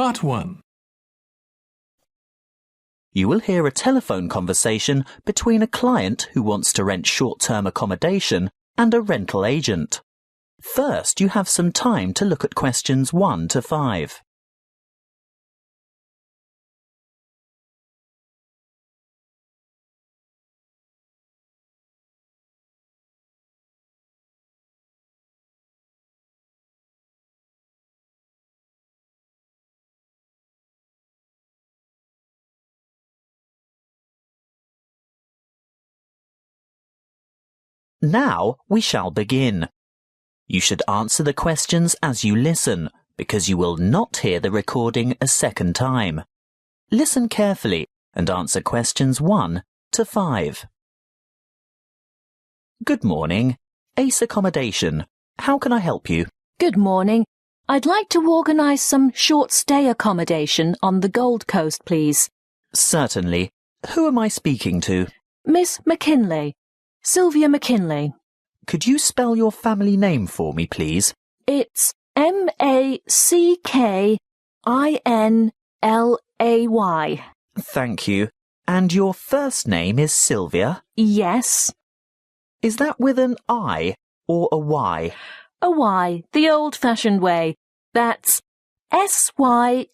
Part 1. You will hear a telephone conversation between a client who wants to rent short-term accommodation and a rental agent. First, you have some time to look at questions 1 to 5. Now we shall begin. You should answer the questions as you listen, because you will not hear the recording a second time. Listen carefully and answer questions 1 to 5. Good morning. Ace Accommodation. How can I help you? Good morning. I'd like to organise some short-stay accommodation on the Gold Coast, please. Certainly. Who am I speaking to? Miss McKinley. Sylvia McKinley. Could you spell your family name for me, please? It's Mackinlay. Thank you. And your first name is Sylvia? Yes. Is that with an I or a Y? A Y, the old-fashioned way. That's Sylvia.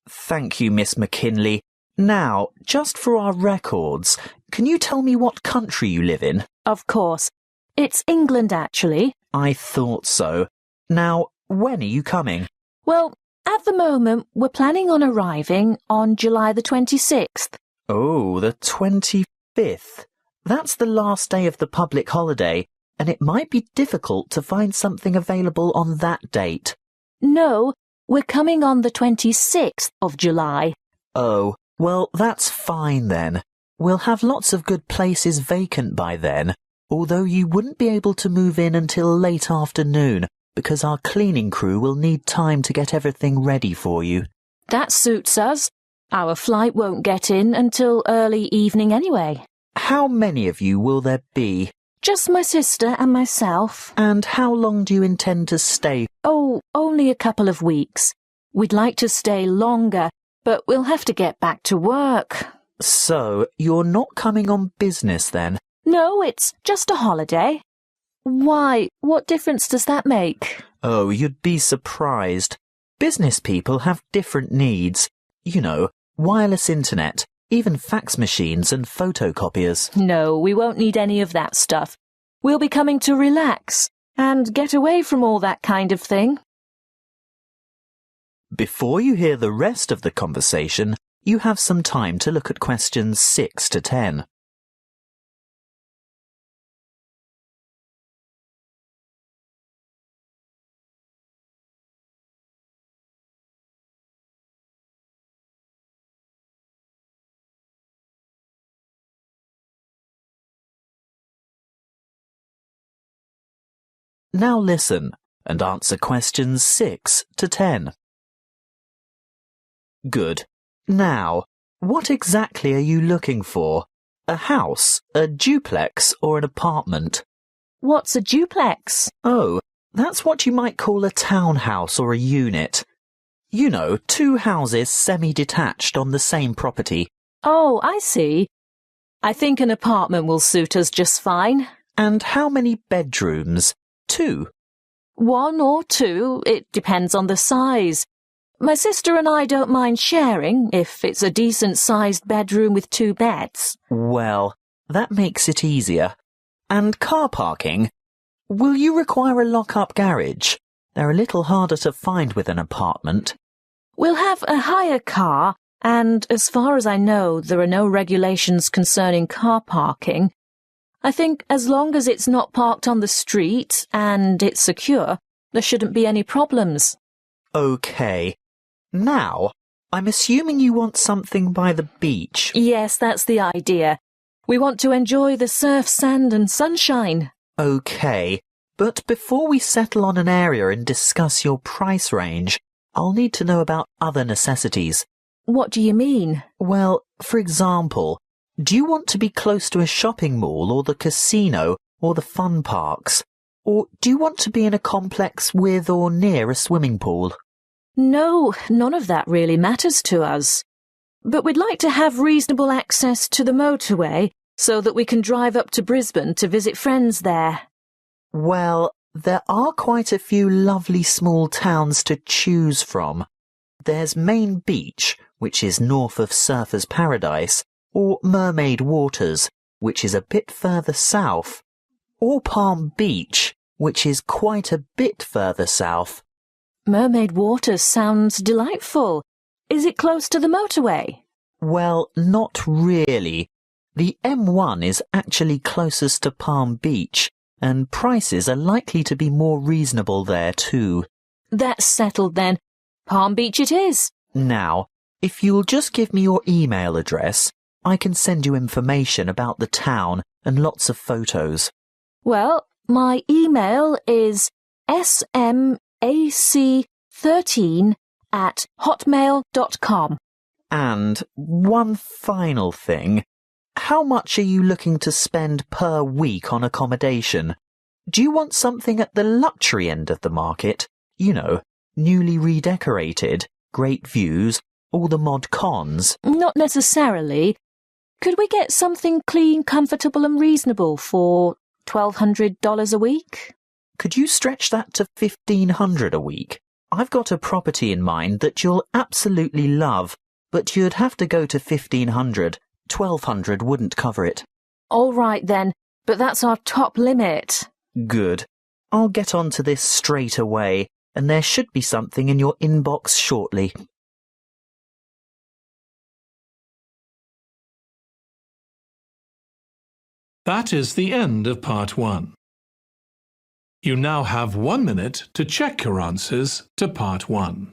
Thank you, Miss McKinley. Now, just for our records, can you tell me what country you live in? Of course. It's England, actually. I thought so. Now, when are you coming? Well, at the moment, we're planning on arriving on July the 26th. Oh, the 25th. That's the last day of the public holiday, and it might be difficult to find something available on that date. No, we're coming on the 26th of July. Oh, well, that's fine then. We'll have lots of good places vacant by then, although you wouldn't be able to move in until late afternoon, because our cleaning crew will need time to get everything ready for you. That suits us. Our flight won't get in until early evening anyway. How many of you will there be? Just my sister and myself. And how long do you intend to stay? Oh, only a couple of weeks. We'd like to stay longer, but we'll have to get back to work. So, you're not coming on business then? No, it's just a holiday. Why, what difference does that make? Oh, you'd be surprised. Business people have different needs. You know, wireless internet, even fax machines and photocopiers. No, we won't need any of that stuff. We'll be coming to relax and get away from all that kind of thing. Before you hear the rest of the conversation, you have some time to look at questions 6 to 10. Now listen and answer questions 6 to 10. Good. Now, what exactly are you looking for? A house, a duplex, or an apartment? What's a duplex? Oh, that's what you might call a townhouse or a unit. You know, 2 houses semi-detached on the same property. Oh, I see. I think an apartment will suit us just fine. And how many bedrooms? 2. 1 or 2, it depends on the size. My sister and I don't mind sharing if it's a decent-sized bedroom with 2 beds. Well, that makes it easier. And car parking? Will you require a lock-up garage? They're a little harder to find with an apartment. We'll have a hire car, and as far as I know, there are no regulations concerning car parking. I think as long as it's not parked on the street and it's secure, there shouldn't be any problems. OK. Now, I'm assuming you want something by the beach. Yes, that's the idea. We want to enjoy the surf, sand and sunshine. OK, but before we settle on an area and discuss your price range, I'll need to know about other necessities. What do you mean? Well, for example, do you want to be close to a shopping mall or the casino or the fun parks? Or do you want to be in a complex with or near a swimming pool? No, none of that really matters to us. But we'd like to have reasonable access to the motorway so that we can drive up to Brisbane to visit friends there. Well, there are quite a few lovely small towns to choose from. There's Main Beach, which is north of Surfer's Paradise, or Mermaid Waters, which is a bit further south, or Palm Beach, which is quite a bit further south. Mermaid Waters sounds delightful. Is it close to the motorway? Well, not really. The M1 is actually closest to Palm Beach, and prices are likely to be more reasonable there too. That's settled then. Palm Beach it is. Now, if you'll just give me your email address, I can send you information about the town and lots of photos. Well, my email is smac13@hotmail.com. And one final thing. How much are you looking to spend per week on accommodation? Do you want something at the luxury end of the market? You know, newly redecorated, great views, all the mod cons? Not necessarily. Could we get something clean, comfortable and reasonable for $1,200 a week? Could you stretch that to $1,500 a week? I've got a property in mind that you'll absolutely love, but you'd have to go to $1,500. $1,200 wouldn't cover it. All right then, but that's our top limit. Good. I'll get onto this straight away, and there should be something in your inbox shortly. That is the end of part 1. You now have 1 minute to check your answers to part 1.